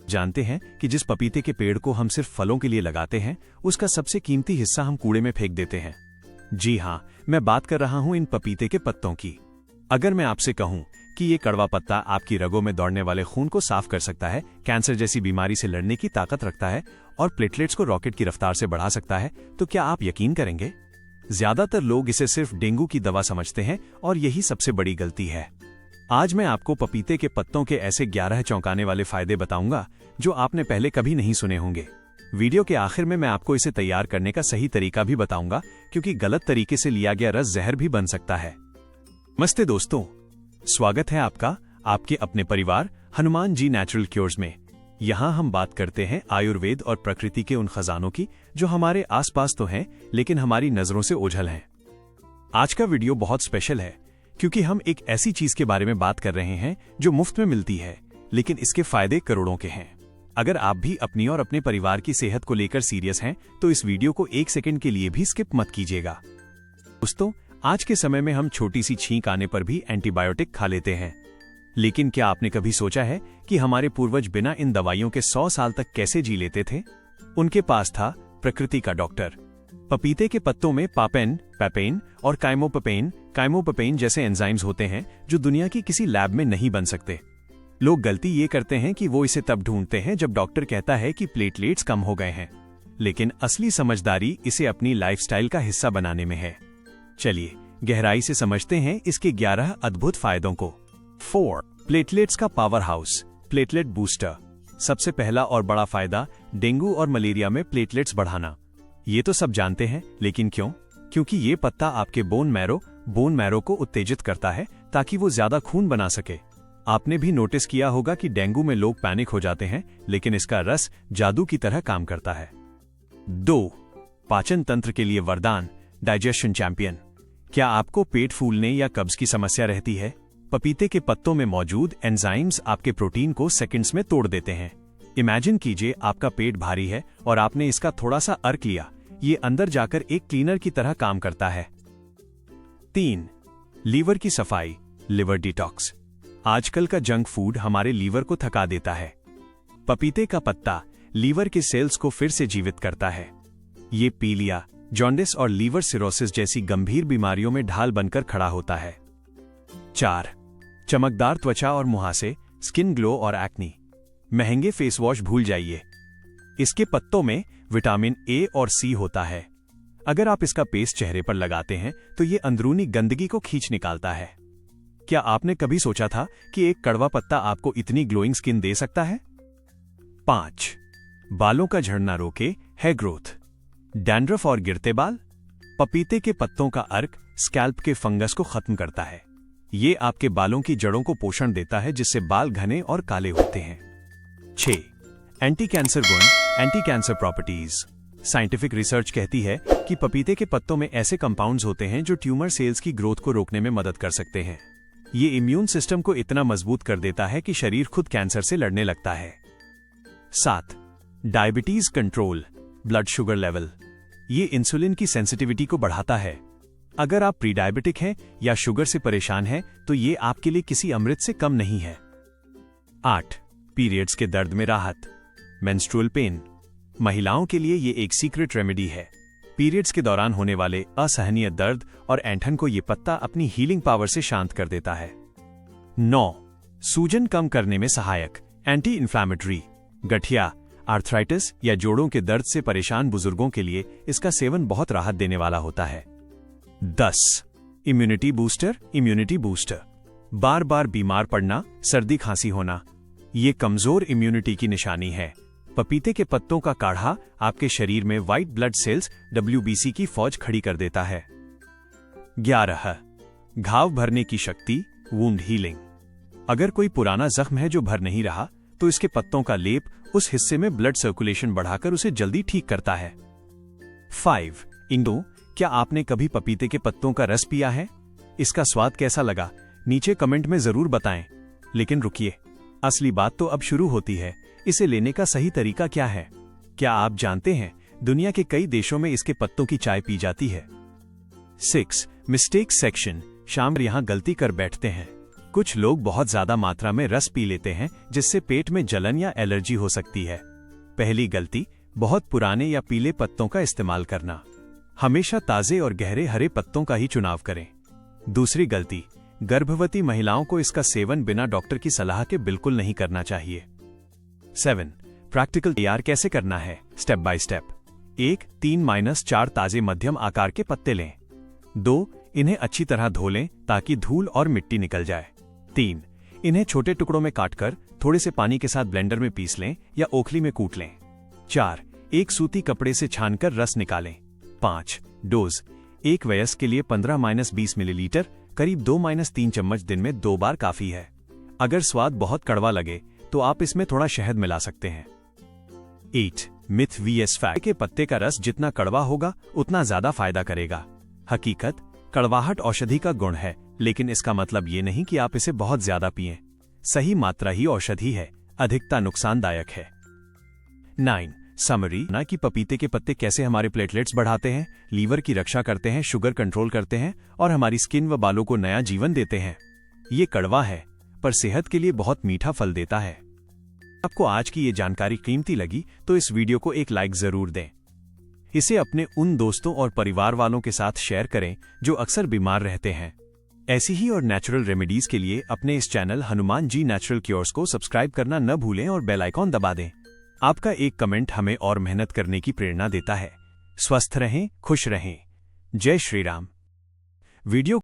जानते हैं कि जिस पपीते के पेड़ को हम सिर्फ फलों के लिए लगाते हैं, उसका सबसे कीमती हिस्सा हम कूड़े में फेंक देते हैं। जी हाँ, मैं बात कर रहा हूं इन पपीते के पत्तों की। अगर मैं आपसे कहूं कि ये कड़वा पत्ता आपकी रगों में दौड़ने वाले खून को साफ कर सकता है, कैंसर जैसी बीमारी से लड़ने की ताकत रखता है और प्लेटलेट्स को रॉकेट की रफ्तार से बढ़ा सकता है, तो क्या आप यकीन करेंगे? ज्यादातर लोग इसे सिर्फ डेंगू की दवा समझते हैं और यही सबसे बड़ी गलती है। आज मैं आपको पपीते के पत्तों के ऐसे 11 चौंकाने वाले फायदे बताऊंगा जो आपने पहले कभी नहीं सुने होंगे। वीडियो के आखिर में मैं आपको इसे तैयार करने का सही तरीका भी बताऊंगा, क्योंकि गलत तरीके से लिया गया रस जहर भी बन सकता है। नमस्ते दोस्तों, स्वागत है आपका आपके अपने परिवार हनुमान जी नेचुरल क्योर्स में। यहाँ हम बात करते हैं आयुर्वेद और प्रकृति के उन खजानों की जो हमारे आसपास तो हैं, लेकिन हमारी नजरों से ओझल हैं। आज का वीडियो बहुत स्पेशल है, क्योंकि हम एक ऐसी चीज के बारे में बात कर रहे हैं जो मुफ्त में मिलती है, लेकिन इसके फायदे करोड़ों के हैं। अगर आप भी अपनी और अपने परिवार की सेहत को लेकर सीरियस हैं, तो इस वीडियो को 1 सेकंड के लिए भी स्किप मत कीजिएगा। दोस्तों, आज के समय में हम छोटी सी छींक आने पर भी एंटीबायोटिक खा लेते हैं, लेकिन क्या आपने कभी सोचा है कि हमारे पूर्वज बिना इन दवाइयों के 100 साल तक कैसे जी लेते थे? उनके पास था प्रकृति का डॉक्टर। पपीते के पत्तों में पापेन, पैपेन और काइमोपेपेन जैसे एंजाइम्स होते हैं जो दुनिया की किसी लैब में नहीं बन सकते। लोग गलती ये करते हैं कि वो इसे तब ढूंढते हैं जब डॉक्टर कहता है कि प्लेटलेट्स कम हो गए हैं, लेकिन असली समझदारी इसे अपनी लाइफस्टाइल का हिस्सा बनाने में है। चलिए गहराई से समझते हैं इसके 11 अद्भुत फायदों को। 4. प्लेटलेट्स का पावर हाउस, प्लेटलेट बूस्टर। सबसे पहला और बड़ा फायदा, डेंगू और मलेरिया में प्लेटलेट्स बढ़ाना। ये तो सब जानते हैं, लेकिन क्यों? क्योंकि ये पत्ता आपके बोन मैरो को उत्तेजित करता है ताकि वो ज्यादा खून बना सके। आपने भी नोटिस किया होगा कि डेंगू में लोग पैनिक हो जाते हैं, लेकिन इसका रस जादू की तरह काम करता है। 2. पाचन तंत्र के लिए वरदान, डाइजेशन चैंपियन। क्या आपको पेट फूलने या कब्ज की समस्या रहती है? पपीते के पत्तों में मौजूद एंजाइम्स आपके प्रोटीन को सेकंड्स में तोड़ देते हैं। इमेजिन कीजिए आपका पेट भारी है और आपने इसका थोड़ा सा अर्क लिया। ये अंदर जाकर एक क्लीनर की तरह काम करता है। 3. लीवर की सफाई, लिवर डिटॉक्स। आजकल का जंक फूड हमारे लीवर को थका देता है। पपीते का पत्ता लीवर के सेल्स को फिर से जीवित करता है। ये पीलिया, जॉन्डिस और लीवर सिरोसिस जैसी गंभीर बीमारियों में ढाल बनकर खड़ा होता है। 4. चमकदार त्वचा और मुहासे, स्किन ग्लो और एक्नी। महंगे फेस वॉश भूल जाइए, इसके पत्तों में विटामिन ए और सी होता है। अगर आप इसका पेस्ट चेहरे पर लगाते हैं तो ये अंदरूनी गंदगी को खींच निकालता है। क्या आपने कभी सोचा था कि एक कड़वा पत्ता आपको इतनी ग्लोइंग स्किन दे सकता है? 5. बालों का झड़ना रोके, हेयर ग्रोथ। डैंड्रफ और गिरते बाल, पपीते के पत्तों का अर्क स्कैल्प के फंगस को खत्म करता है। ये आपके बालों की जड़ों को पोषण देता है, जिससे बाल घने और काले होते हैं। 6. एंटी कैंसर गुण, anti cancer properties. Scientific research कहती है कि पपीते के पत्तों में ऐसे कंपाउंड्स होते हैं जो ट्यूमर सेल्स की ग्रोथ को रोकने में मदद कर सकते हैं। ये इम्यून सिस्टम को इतना मजबूत कर देता है कि शरीर खुद कैंसर से लड़ने लगता है। 7. Diabetes control, blood sugar level. ये इंसुलिन की सेंसिटिविटी को बढ़ाता है। अगर आप प्री डायबिटिक हैं या शुगर से परेशान हैं, तो ये आपके लिए किसी अमृत से कम नहीं है। 8. पीरियड्स के दर्द में राहत, मेंस्ट्रुअल पेन। महिलाओं के लिए ये एक सीक्रेट रेमेडी है। पीरियड्स के दौरान होने वाले असहनीय दर्द और ऐंठन को ये पत्ता अपनी हीलिंग पावर से शांत कर देता है। 9. सूजन कम करने में सहायक, एंटी इन्फ्लेमेटरी। गठिया, आर्थराइटिस या जोड़ों के दर्द से परेशान बुजुर्गों के लिए इसका सेवन बहुत राहत देने वाला होता है। 10. Immunity booster, immunity booster. बार बार बीमार पड़ना, सर्दी खांसी होना, ये कमजोर इम्यूनिटी की निशानी है। पपीते के पत्तों का काढ़ा आपके शरीर में व्हाइट ब्लड सेल्स WBC की फौज खड़ी कर देता है। 11. घाव भरने की शक्ति, वुंड हीलिंग। अगर कोई पुराना जख्म है जो भर नहीं रहा, तो इसके पत्तों का लेप उस हिस्से में ब्लड सर्कुलेशन बढ़ाकर उसे जल्दी ठीक करता है। 5. इंगो। क्या आपने कभी पपीते के पत्तों का रस पिया है? इसका स्वाद कैसा लगा? नीचे कमेंट में जरूर बताएं। लेकिन रुकिए, असली बात तो अब शुरू होती है। इसे लेने का सही तरीका क्या है? क्या आप जानते हैं दुनिया के कई देशों में इसके पत्तों की चाय पी जाती है। 6. मिस्टेक सेक्शन, शाम यहां गलती कर बैठते हैं। कुछ लोग बहुत ज्यादा मात्रा में रस पी लेते हैं जिससे पेट में जलन या एलर्जी हो सकती है। पहली गलती, बहुत पुराने या पीले पत्तों का इस्तेमाल करना। हमेशा ताजे और गहरे हरे पत्तों का ही चुनाव करें। दूसरी गलती, गर्भवती महिलाओं को इसका सेवन बिना डॉक्टर की सलाह के बिल्कुल नहीं करना चाहिए। 7. प्रैक्टिकल तैयार कैसे करना है, स्टेप बाय स्टेप। 1. 3-4 ताजे मध्यम आकार के पत्ते लें। 2. इन्हें अच्छी तरह धो लें ताकि धूल और मिट्टी निकल जाए। 3. इन्हें छोटे टुकड़ों में काटकर थोड़े से पानी के साथ ब्लेंडर में पीस लें या ओखली में कूट लें। 4. एक सूती कपड़े से छानकर रस निकालें। 5. डोज, एक वयस्क के लिए 15-20 मिलीलीटर, करीब 2-3 चम्मच दिन में 2 बार काफी है। अगर स्वाद बहुत कड़वा लगे तो आप इसमें थोड़ा शहद मिला सकते हैं। 8. मिथ vs फैक्ट, के पत्ते का रस जितना कड़वा होगा उतना ज्यादा फायदा करेगा। हकीकत, कड़वाहट औषधि का गुण है, लेकिन इसका मतलब ये नहीं कि आप इसे बहुत ज्यादा पिएं। सही मात्रा ही औषधि है, अधिकता नुकसानदायक है। 9. समरी, ना कि पपीते के पत्ते कैसे हमारे प्लेटलेट्स बढ़ाते हैं, लीवर की रक्षा करते हैं, शुगर कंट्रोल करते हैं और हमारी स्किन व बालों को नया जीवन देते हैं। ये कड़वा है पर सेहत के लिए बहुत मीठा फल देता है। आपको आज की ये जानकारी कीमती लगी तो इस वीडियो को एक लाइक जरूर दें। इसे अपने उन दोस्तों और परिवार वालों के साथ शेयर करें जो अक्सर बीमार रहते हैं। ऐसी ही और नेचुरल रेमेडीज के लिए अपने इस channel Hanuman ji natural cures को सब्सक्राइब करना न भूलें और बेल आइकॉन दबा दें। आपका एक कमेंट हमें और मेहनत करने की प्रेरणा देता है। स्वस्थ रहें, खुश रहें। जय श्री राम। वीडियो